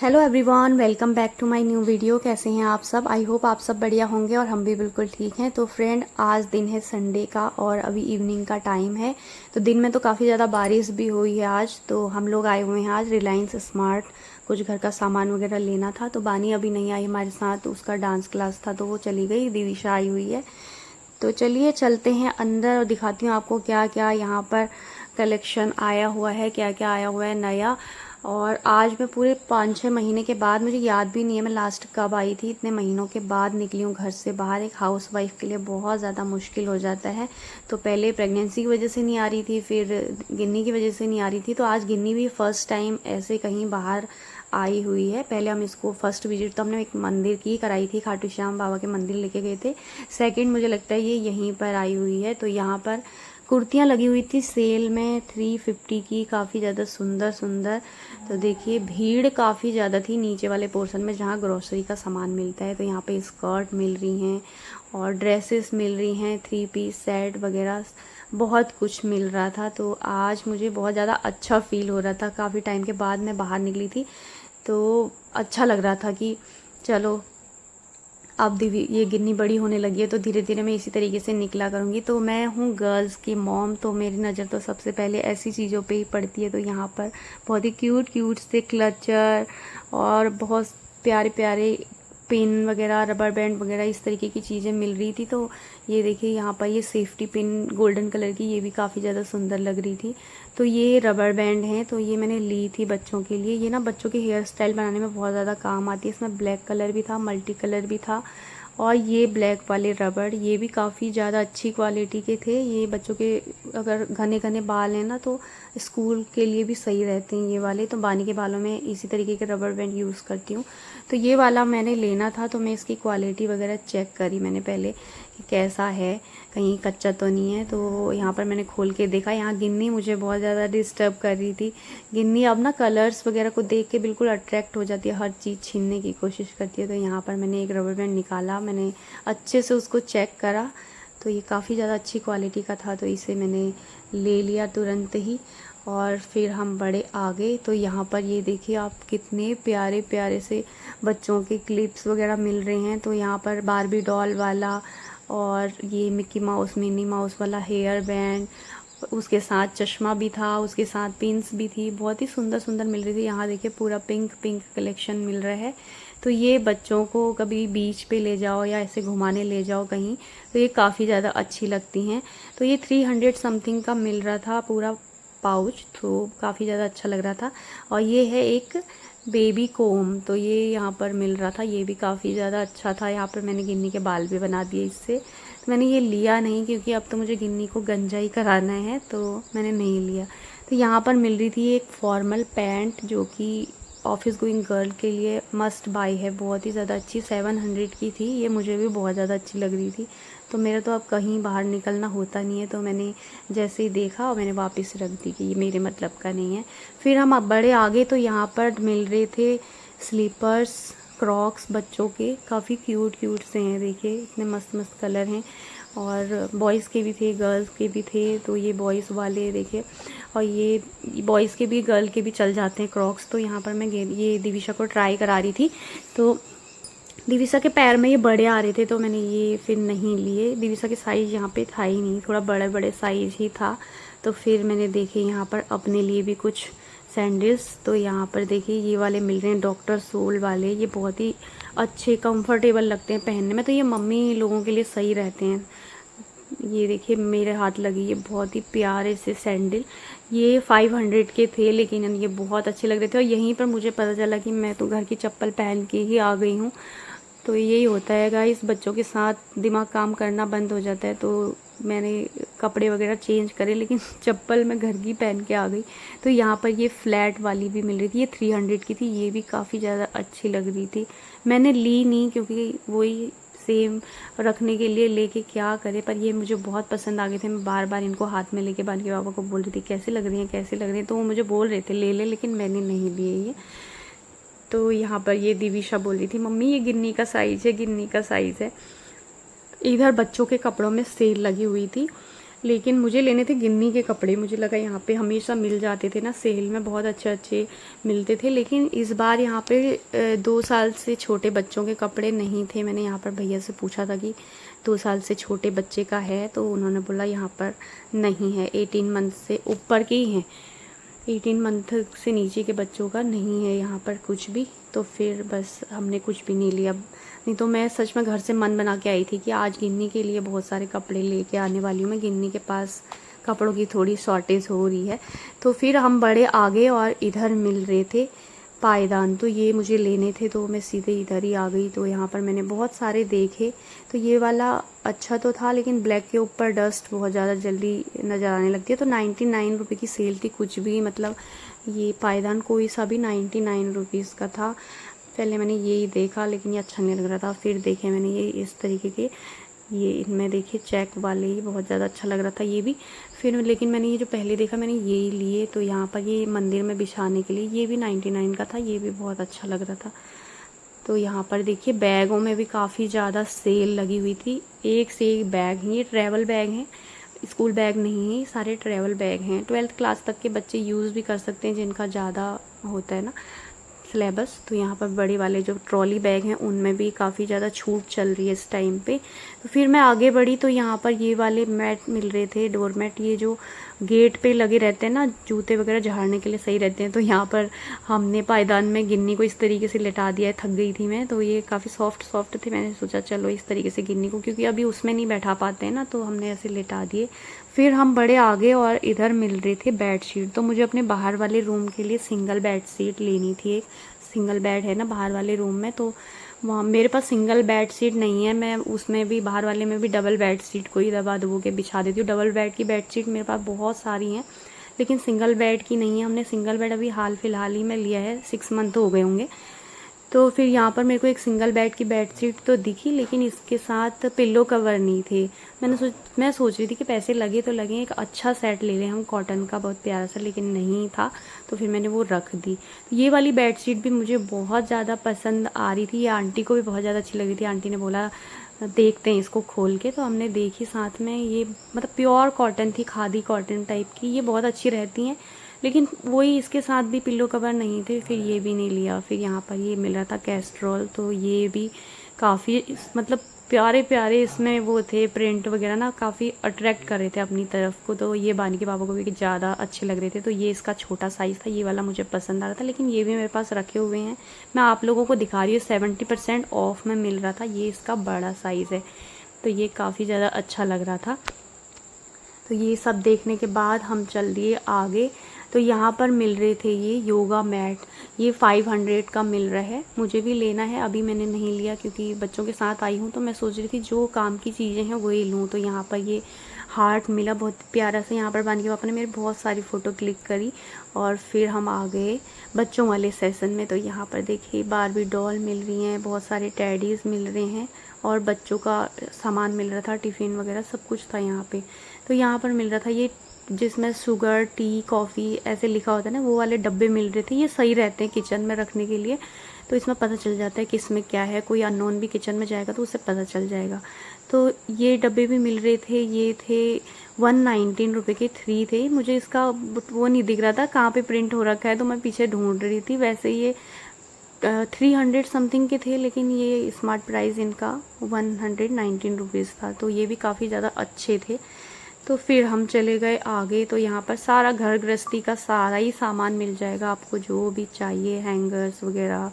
Hello everyone, welcome back to my new video. कैसे हैं आप सब? आई होप आप सब बढ़िया होंगे और हम भी बिल्कुल ठीक हैं। तो फ्रेंड, आज दिन है संडे का और अभी इवनिंग का टाइम है। तो दिन में तो काफ़ी ज़्यादा बारिश भी हुई है आज। तो हम लोग आए हुए हैं आज रिलायंस स्मार्ट, कुछ घर का सामान वगैरह लेना था। तो बानी अभी नहीं आई हमारे साथ, तो उसका डांस क्लास था तो वो चली गई। दिविशा आई हुई है। तो चलिए चलते हैं अंदर और दिखाती हूँ आपको क्या क्या यहाँ पर कलेक्शन आया हुआ है, क्या क्या आया हुआ है नया। और आज मैं पूरे 5-6 महीने के बाद, मुझे याद भी नहीं है मैं लास्ट कब आई थी, इतने महीनों के बाद निकली हूँ घर से बाहर। एक हाउस वाइफ के लिए बहुत ज़्यादा मुश्किल हो जाता है। तो पहले प्रेगनेंसी की वजह से नहीं आ रही थी, फिर गिन्नी की वजह से नहीं आ रही थी। तो आज गिन्नी भी फर्स्ट टाइम ऐसे कहीं बाहर आई हुई है। पहले हम इसको फर्स्ट विजिट तो हमने एक मंदिर की कराई थी, खाटू श्याम बाबा के मंदिर लेके गए थे। सेकंड मुझे लगता है ये यहीं पर आई हुई है। तो यहाँ पर कुर्तियाँ लगी हुई थी सेल में 350 की, काफ़ी ज़्यादा सुंदर सुंदर। तो देखिए भीड़ काफ़ी ज़्यादा थी नीचे वाले पोर्शन में जहाँ ग्रोसरी का सामान मिलता है। तो यहाँ पे स्कर्ट मिल रही हैं और ड्रेसेस मिल रही हैं, 3 पीस सेट वगैरह बहुत कुछ मिल रहा था। तो आज मुझे बहुत ज़्यादा अच्छा फील हो रहा था। काफ़ी टाइम के बाद मैं बाहर निकली थी तो अच्छा लग रहा था कि चलो अब ये गिन्नी बड़ी होने लगी है तो धीरे धीरे मैं इसी तरीके से निकला करूँगी। तो मैं हूँ गर्ल्स की मॉम, तो मेरी नज़र तो सबसे पहले ऐसी चीज़ों पे ही पड़ती है। तो यहाँ पर बहुत ही क्यूट क्यूट से क्लचर और बहुत प्यारे प्यारे पिन वगैरह, रबर बैंड वगैरह इस तरीके की चीज़ें मिल रही थी। तो ये देखिए यहाँ पर ये सेफ्टी पिन गोल्डन कलर की, ये भी काफ़ी ज़्यादा सुंदर लग रही थी। तो ये रबर बैंड है, तो ये मैंने ली थी बच्चों के लिए। ये ना बच्चों के हेयर स्टाइल बनाने में बहुत ज़्यादा काम आती है। इसमें ब्लैक कलर भी था, मल्टी कलर भी था। और ये ब्लैक वाले रबड़, ये भी काफ़ी ज़्यादा अच्छी क्वालिटी के थे। ये बच्चों के अगर घने घने बाल हैं ना तो स्कूल के लिए भी सही रहते हैं ये वाले। तो बानी के बालों में इसी तरीके के रबड़ बैंड यूज़ करती हूँ। तो ये वाला मैंने लेना था, तो मैं इसकी क्वालिटी वगैरह चेक करी मैंने पहले कि कैसा है, कहीं कच्चा तो नहीं है। तो यहाँ पर मैंने खोल के देखा, यहाँ गिन्नी मुझे बहुत ज़्यादा डिस्टर्ब कर रही थी। गिन्नी अब ना कलर्स वगैरह को देख के बिल्कुल अट्रैक्ट हो जाती है, हर चीज़ छीनने की कोशिश करती है। तो यहाँ पर मैंने एक रबर बैंड निकाला, मैंने अच्छे से उसको चेक करा तो ये काफ़ी ज़्यादा अच्छी क्वालिटी का था। तो इसे मैंने ले लिया तुरंत ही और फिर हम बड़े आगे। तो यहाँ पर ये देखिए आप, कितने प्यारे प्यारे से बच्चों के क्लिप्स वगैरह मिल रहे हैं। तो यहाँ पर बारबी डॉल वाला और ये मिक्की माउस, मिनी माउस वाला हेयर बैंड, उसके साथ चश्मा भी था, उसके साथ पिंस भी थी, बहुत ही सुंदर सुंदर मिल रही थी। यहाँ देखिए पूरा पिंक पिंक कलेक्शन मिल रहा है। तो ये बच्चों को कभी बीच पे ले जाओ या ऐसे घुमाने ले जाओ कहीं, तो ये काफ़ी ज़्यादा अच्छी लगती हैं। तो ये 300 समथिंग का मिल रहा था पूरा पाउच, तो काफ़ी ज़्यादा अच्छा लग रहा था। और ये है एक बेबी कोम, तो ये यहाँ पर मिल रहा था, ये भी काफ़ी ज़्यादा अच्छा था। यहाँ पर मैंने गिन्नी के बाल भी बना दिए इससे। तो मैंने ये लिया नहीं क्योंकि अब तो मुझे गिन्नी को गंजा ही कराना है, तो मैंने नहीं लिया। तो यहाँ पर मिल रही थी एक फॉर्मल पैंट जो कि ऑफिस गोइंग गर्ल के लिए मस्ट बाय है, बहुत ही ज़्यादा अच्छी, 700 की थी। ये मुझे भी बहुत ज़्यादा अच्छी लग रही थी। तो मेरा तो अब कहीं बाहर निकलना होता नहीं है, तो मैंने जैसे ही देखा और मैंने वापस रख दी कि ये मेरे मतलब का नहीं है। फिर हम अब बड़े आगे, तो यहाँ पर मिल रहे थे स्लीपर्स, क्रॉक्स बच्चों के, काफ़ी क्यूट क्यूट से हैं। देखिए इतने मस्त मस्त कलर हैं और बॉयज़ के भी थे, गर्ल्स के भी थे। तो ये बॉयज़ वाले देखिए, और ये बॉयज़ के भी गर्ल के भी चल जाते हैं क्रॉक्स। तो यहाँ पर मैं ये दिविशा को ट्राई करा रही थी, तो दिविशा के पैर में ये बड़े आ रहे थे तो मैंने ये फिर नहीं लिए। दिविशा के साइज़ यहाँ पे था ही नहीं, थोड़ा बड़े बड़े साइज़ ही था। तो फिर मैंने देखे यहाँ पर अपने लिए भी कुछ सैंडल्स। तो यहाँ पर देखिए ये वाले मिल रहे हैं, डॉक्टर सोल वाले। ये बहुत ही अच्छे कंफर्टेबल लगते हैं पहनने में, तो ये मम्मी लोगों के लिए सही रहते हैं। ये देखिए मेरे हाथ लगी, ये बहुत ही प्यारे से सैंडल, ये 500 के थे लेकिन ये बहुत अच्छे लग रहे थे। और यहीं पर मुझे पता चला कि मैं तो घर की चप्पल पहन के ही आ गई हूँ। तो यही होता है गाइस, बच्चों के साथ दिमाग काम करना बंद हो जाता है। तो मैंने कपड़े वगैरह चेंज करे लेकिन चप्पल मैं घर की पहन के आ गई। तो यहाँ पर ये फ्लैट वाली भी मिल रही थी, ये 300 की थी, ये भी काफ़ी ज़्यादा अच्छी लग रही थी। मैंने ली नहीं क्योंकि वही सेम रखने के लिए लेके क्या करे, पर ये मुझे बहुत पसंद आ गए थे। मैं बार बार इनको हाथ में लेके बानी के पापा को बोल रही थी कैसे लग रही हैं कैसे लग रही हैं, तो वो मुझे बोल रहे थे ले ले, लेकिन मैंने नहीं लिए ये। तो यहाँ पर ये दिविशा बोल रही थी मम्मी ये गिन्नी का साइज़ है, गिन्नी का साइज़ है। इधर बच्चों के कपड़ों में सेल लगी हुई थी। लेकिन मुझे लेने थे गिन्नी के कपड़े। मुझे लगा यहाँ पे हमेशा मिल जाते थे ना, सेल में बहुत अच्छे अच्छे मिलते थे, लेकिन इस बार यहाँ पे 2 साल से छोटे बच्चों के कपड़े नहीं थे। मैंने यहाँ पर भैया से पूछा था कि 2 साल से छोटे बच्चे का है, तो उन्होंने बोला यहाँ पर नहीं है, 18 मंथ से ऊपर के ही हैं, 18 मंथ से नीचे के बच्चों का नहीं है यहाँ पर कुछ भी। तो फिर बस हमने कुछ भी नहीं लिया। नहीं तो मैं सच में घर से मन बना के आई थी कि आज गिन्नी के लिए बहुत सारे कपड़े लेके आने वाली हूँ। मैं गिन्नी के पास कपड़ों की थोड़ी शॉर्टेज हो रही है। तो फिर हम बड़े आगे और इधर मिल रहे थे पायदान, तो ये मुझे लेने थे, तो मैं सीधे इधर ही आ गई। तो यहाँ पर मैंने बहुत सारे देखे, तो ये वाला अच्छा तो था, लेकिन ब्लैक के ऊपर डस्ट बहुत ज़्यादा जल्दी नज़र आने लगती है। तो 99 रुपये की सेल थी, कुछ भी मतलब ये पायदान कोई सा भी 99 रुपीज़ का था। पहले मैंने यही देखा, लेकिन ये अच्छा नहीं लग रहा था। फिर देखे मैंने ये इस तरीके के, ये इनमें देखिए चेक वाले, ही बहुत ज़्यादा अच्छा लग रहा था ये भी। फिर लेकिन मैंने ये जो पहले देखा मैंने यही लिए। तो यहाँ पर ये मंदिर में बिछाने के लिए, ये भी 99 का था, ये भी बहुत अच्छा लग रहा था। तो यहाँ पर देखिए बैगों में भी काफ़ी ज़्यादा सेल लगी हुई थी, एक से एक बैग हैं। ये ट्रैवल बैग हैं, स्कूल बैग नहीं है, सारे ट्रैवल बैग हैं। 12th क्लास तक के बच्चे यूज़ भी कर सकते हैं जिनका ज़्यादा होता है ना सिलेबस। तो यहाँ पर बड़े वाले जो ट्रॉली बैग हैं उनमें भी काफ़ी ज़्यादा छूट चल रही है इस टाइम पे। तो फिर मैं आगे बढ़ी, तो यहाँ पर ये वाले मैट मिल रहे थे, डोर मैट, ये जो गेट पे लगे रहते हैं ना, जूते वगैरह झाड़ने के लिए सही रहते हैं। तो यहाँ पर हमने पायदान में गिन्नी को इस तरीके से लिटा दिया है, थक गई थी मैं। तो ये काफ़ी सॉफ्ट थे, मैंने सोचा चलो इस तरीके से गिन्नी को, क्योंकि अभी उसमें नहीं बैठा पाते हैं ना, तो हमने ऐसे लिटा दिए। फिर हम बड़े आगे और इधर मिल रही थी बेड शीट। तो मुझे अपने बाहर वाले रूम के लिए सिंगल बेड शीट लेनी थी, एक सिंगल बेड है ना बाहर वाले रूम में, तो वहाँ मेरे पास सिंगल बेड शीट नहीं है। मैं उसमें भी बाहर वाले में भी डबल बेड शीट को ही दबा दबो के बिछा देती हूँ। डबल बेड की बेड शीट मेरे पास बहुत सारी हैं, लेकिन सिंगल बेड की नहीं है। हमने सिंगल बेड अभी हाल फिलहाल ही में लिया है, 6 मंथ हो गए होंगे। तो फिर यहाँ पर मेरे को एक सिंगल बेड की बेड शीट तो दिखी, लेकिन इसके साथ पिल्लो कवर नहीं थे। मैं सोच रही थी कि पैसे लगे तो लगे, एक अच्छा सेट ले लें हम कॉटन का बहुत प्यारा सा, लेकिन नहीं था, तो फिर मैंने वो रख दी। तो ये वाली बेड शीट भी मुझे बहुत ज़्यादा पसंद आ रही थी, ये आंटी को भी बहुत ज़्यादा अच्छी लगी थी। आंटी ने बोला देखते हैं इसको खोल के, तो हमने देखी साथ में। ये मतलब प्योर कॉटन थी, खादी कॉटन टाइप की, ये बहुत अच्छी रहती हैं, लेकिन वही इसके साथ भी पिल्लो कवर नहीं थे, फिर ये भी नहीं लिया। फिर यहाँ पर ये मिल रहा था कैस्ट्रॉल, तो ये भी काफ़ी मतलब प्यारे प्यारे इसमें वो थे प्रिंट वगैरह ना, काफ़ी अट्रैक्ट कर रहे थे अपनी तरफ को। तो ये बानी के पापा को भी ज़्यादा अच्छे लग रहे थे, तो ये इसका छोटा साइज़ था, ये वाला मुझे पसंद आ रहा था, लेकिन ये भी मेरे पास रखे हुए हैं। मैं आप लोगों को दिखा रही हूँ, 70% ऑफ में मिल रहा था, ये इसका बड़ा साइज़ है, तो ये काफ़ी ज़्यादा अच्छा लग रहा था। तो ये सब देखने के बाद हम चल दिए आगे। तो यहाँ पर मिल रहे थे ये योगा मैट, ये 500 का मिल रहा है, मुझे भी लेना है। अभी मैंने नहीं लिया क्योंकि बच्चों के साथ आई हूँ, तो मैं सोच रही थी जो काम की चीज़ें हैं वही लूँ। तो यहाँ पर ये हार्ट मिला बहुत प्यारा सा, यहाँ पर बानी के पापा ने मेरी बहुत सारी फ़ोटो क्लिक करी, और फिर हम आ गए बच्चों वाले सेशन में। तो यहाँ पर देखिए बारबी डॉल मिल रही हैं, बहुत सारे टेडीज़ मिल रहे हैं, और बच्चों का सामान मिल रहा था, टिफ़िन वगैरह सब कुछ था यहाँ पे। तो यहाँ पर मिल रहा था ये जिसमें शुगर, टी, कॉफ़ी ऐसे लिखा होता है ना, वो वाले डब्बे मिल रहे थे। ये सही रहते हैं किचन में रखने के लिए, तो इसमें पता चल जाता है कि इसमें क्या है। कोई अननोन भी किचन में जाएगा तो उसे पता चल जाएगा। तो ये डब्बे भी मिल रहे थे, ये थे 119 रुपये के 3 थे। मुझे इसका वो नहीं दिख रहा था कहाँ पे प्रिंट हो रखा है, तो मैं पीछे ढूंढ रही थी। वैसे ये 300 समथिंग के थे, लेकिन ये स्मार्ट प्राइस इनका 119 रुपीज़ था, तो ये भी काफ़ी ज़्यादा अच्छे थे। तो फिर हम चले गए आगे। तो यहाँ पर सारा घर गृहस्थी का सारा ही सामान मिल जाएगा आपको, जो भी चाहिए, हैंगर्स वगैरह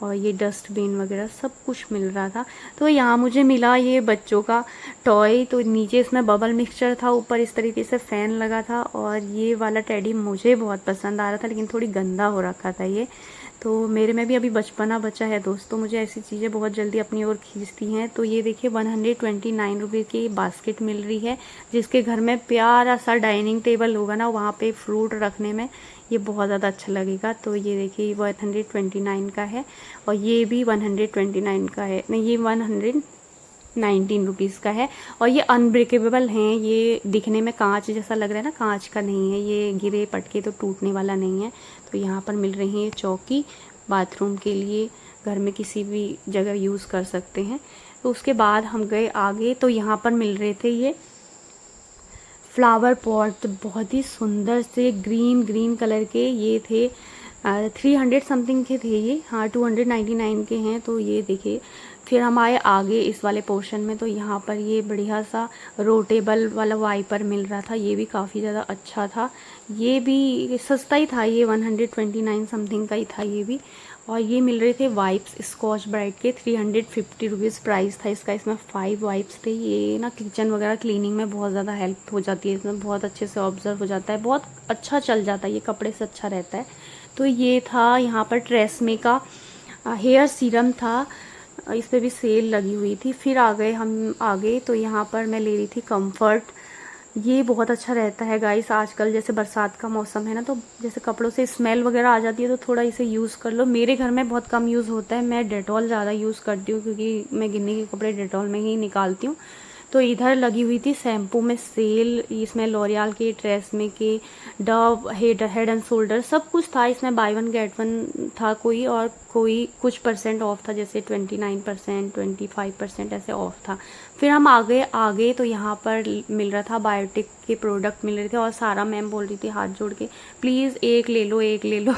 और ये डस्टबिन वगैरह सब कुछ मिल रहा था। तो यहाँ मुझे मिला ये बच्चों का टॉय, तो नीचे इसमें बबल मिक्सचर था, ऊपर इस तरीके से फ़ैन लगा था, और ये वाला टेडी मुझे बहुत पसंद आ रहा था, लेकिन थोड़ी गंदा हो रखा था ये। तो मेरे में भी अभी बचपना बचा है दोस्तों, मुझे ऐसी चीज़ें बहुत जल्दी अपनी ओर खींचती हैं। तो ये देखिए 129 रुपये की बास्केट मिल रही है, जिसके घर में प्यारा सा डाइनिंग टेबल होगा ना, वहाँ पे फ्रूट रखने में ये बहुत ज़्यादा अच्छा लगेगा। तो ये देखिए 129 का है, और ये भी 129 का है, नहीं ये 119 रुपीज़ का है। और ये अनब्रेकेबल हैं, ये दिखने में कांच जैसा लग रहा है ना, कांच का नहीं है, ये गिरे पटके तो टूटने वाला नहीं है। तो यहाँ पर मिल रही है चौकी, बाथरूम के लिए, घर में किसी भी जगह यूज़ कर सकते हैं। तो उसके बाद हम गए आगे, तो यहाँ पर मिल रहे थे ये फ्लावर पॉट बहुत ही सुंदर से ग्रीन कलर के ये थे। 300 समथिंग के थे ये, हाँ 299 के हैं। तो ये देखिए, फिर हम आए आगे इस वाले पोर्शन में, तो यहाँ पर ये बढ़िया सा रोटेबल वाला वाइपर मिल रहा था। ये भी काफ़ी ज़्यादा अच्छा था, ये भी सस्ता ही था, ये 129 समथिंग का ही था ये भी। और ये मिल रहे थे वाइप्स स्कॉच ब्राइट के, 350 रुपीज़ प्राइस था इसका। इसमें 5 वाइप्स थे। ये ना किचन वगैरह क्लीनिंग में बहुत ज़्यादा हेल्प हो जाती है, इसमें बहुत अच्छे से ऑब्जर्व हो जाता है, बहुत अच्छा चल जाता है, ये कपड़े से अच्छा रहता है। तो ये था यहाँ पर ट्रेसमे का हेयर सीरम था, इस पर भी सेल लगी हुई थी। फिर आ गए हम आगे, तो यहाँ पर मैं ले रही थी कंफर्ट। ये बहुत अच्छा रहता है गाइस, आजकल जैसे बरसात का मौसम है ना, तो जैसे कपड़ों से स्मेल वगैरह आ जाती है, तो थोड़ा इसे यूज़ कर लो। मेरे घर में बहुत कम यूज़ होता है, मैं डेटॉल ज़्यादा यूज़ करती हूँ, क्योंकि मैं गिन्नी के कपड़े डेटॉल में ही निकालती हूँ। तो इधर लगी हुई थी शैम्पू में सेल, इसमें लॉरियल के, ट्रेसमे के, डव हेड एंड शोल्डर सब कुछ था इसमें। बाय वन गेट वन था कोई, और कोई कुछ परसेंट ऑफ था, जैसे 29%, 25% ऐसे ऑफ था। फिर हम आगे तो यहाँ पर मिल रहा था बायोटिक के प्रोडक्ट मिल रहे थे, और सारा मैम बोल रही थी हाथ जोड़ के प्लीज़ एक ले लो, एक ले लो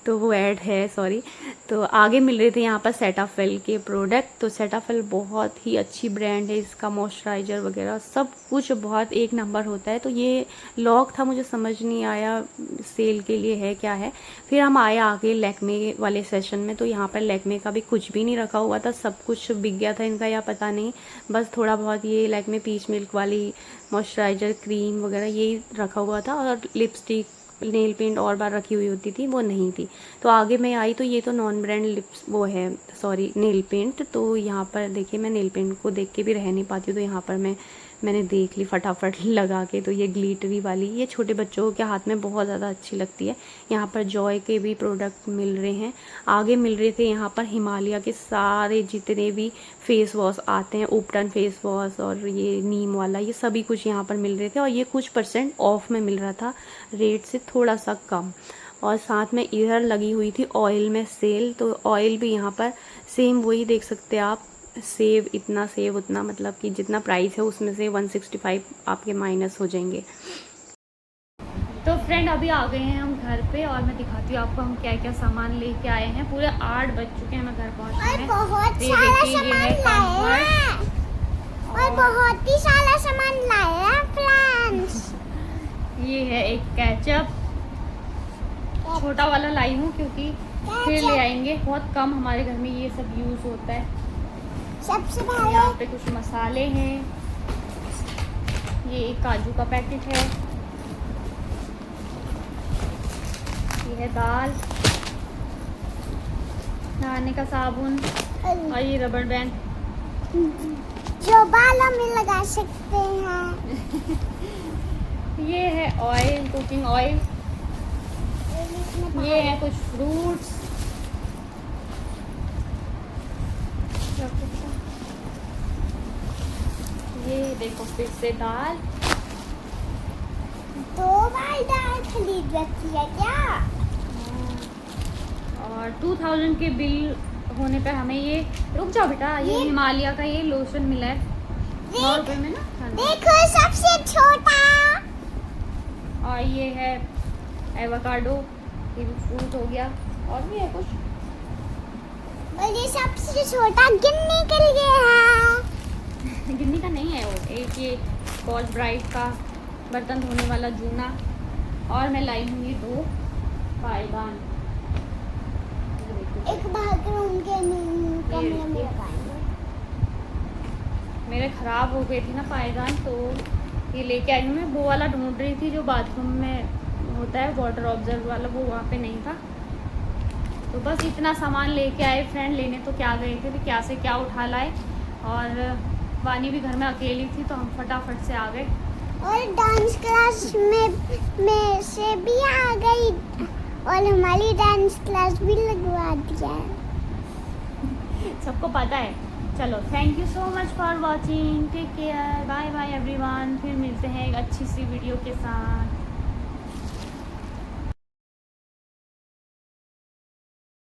तो वो ऐड है, सॉरी। तो आगे मिल रहे थे यहाँ पर सेटाफिल के प्रोडक्ट। तो सेटाफिल बहुत ही अच्छी ब्रांड है, इसका मॉइस्चराइज़र वगैरह सब कुछ बहुत एक नंबर होता है। तो ये लॉक था, मुझे समझ नहीं आया सेल के लिए है क्या है। फिर हम आए आगे लैक्मे वाले सेशन में, तो यहाँ पर लैक्मे का भी कुछ भी नहीं रखा हुआ था, सब कुछ बिक गया था इनका, या पता नहीं, बस थोड़ा बहुत ये लैक्मे पीच मिल्क वाली मॉइस्चराइज़र क्रीम वगैरह यही रखा हुआ था, और लिपस्टिक नेल पेंट और बार रखी हुई होती थी, वो नहीं थी। तो आगे मैं आई, तो ये तो नॉन ब्रांड लिप्स वो है, सॉरी नेल पेंट। तो यहाँ पर देखिए, मैं नेल पेंट को देख के भी रह नहीं पाती हूँ, तो यहाँ पर मैंने देख ली फटाफट लगा के। तो ये ग्लिटरी वाली, ये छोटे बच्चों के हाथ में बहुत ज़्यादा अच्छी लगती है। यहाँ पर जॉय के भी प्रोडक्ट मिल रहे हैं। आगे मिल रहे थे यहाँ पर हिमालय के सारे जितने भी फेस वॉश आते हैं, उपटन फेस वॉश और ये नीम वाला, ये सभी कुछ यहाँ पर मिल रहे थे, और ये कुछ % ऑफ में मिल रहा था, रेट से थोड़ा सा कम। और साथ में इधर लगी हुई थी ऑयल में सेल, तो ऑयल भी यहाँ पर सेम वही देख सकते हैं आप, सेव इतना सेव उतना, मतलब कि जितना प्राइस है उसमें से 165 आपके माइनस हो जाएंगे। तो फ्रेंड अभी आ गए हैं हम घर पे, और मैं दिखाती हूँ आपको हम क्या क्या सामान लेके आए हैं। पूरे 8 बज चुके हैं, मैं घर पहुँचे हैं। बहुत सारा सामान लाए हैं, और बहुत ही सारा सामान लाए हैं फ्रेंड्स। ये है एक केचप, छोटा वाला लाई हूँ क्योंकि फिर ले आएंगे, बहुत कम हमारे घर में ये सब यूज़ होता है। सबसे पहले यहाँ पे कुछ मसाले हैं, ये एक काजू का पैकेट है, ये है दाल, नहाने का साबुन, और ये रबड़ बैंड जो बालों में लगा सकते हैं। ये है ऑयल, कुकिंग ऑयल, ये है कुछ फ्रूट्स, ये देखो फिर से दाल। 2 बार दाल खरीद रखी है क्या? और 2000 के बिल होने पर हमें ये, रुक जाओ बेटा, ये हिमालय का ये लोशन मिला है 9 रुपए में ना। देखो सबसे छोटा, और ये है एवोकाडो, ये भी फ्रूट हो गया, और भी है कुछ, और ये सबसे छोटा गिन्नी के लिए है। गिन्नी का नहीं है वो, एक ये स्कॉच ब्राइट का बर्तन धोने वाला जूना, और मैं लाई हूँ ये 2 पायदान, एक बाथरूम के कमरे में लगाएंगे। मेरे ख़राब हो गए थे ना पायदान, तो ये लेके आई हूँ। मैं वो वाला ढूंढ रही थी जो बाथरूम में होता है वाटर ऑब्जर्व वाला, वो वहाँ पे नहीं था। तो बस इतना सामान लेके आए फ्रेंड, लेने तो क्या गए थे, भी क्या से क्या उठा लाए। और वानी भी घर में अकेली थी, तो हम फटाफट से आ गए। और डांस क्लास में से भी आ गई, और हमारी डांस क्लास भी लगवा दिया। सबको पता है। चलो, thank you so much for watching, take care, bye bye everyone. फिर मिलते हैं एक अच्छी सी वीडियो के साथ।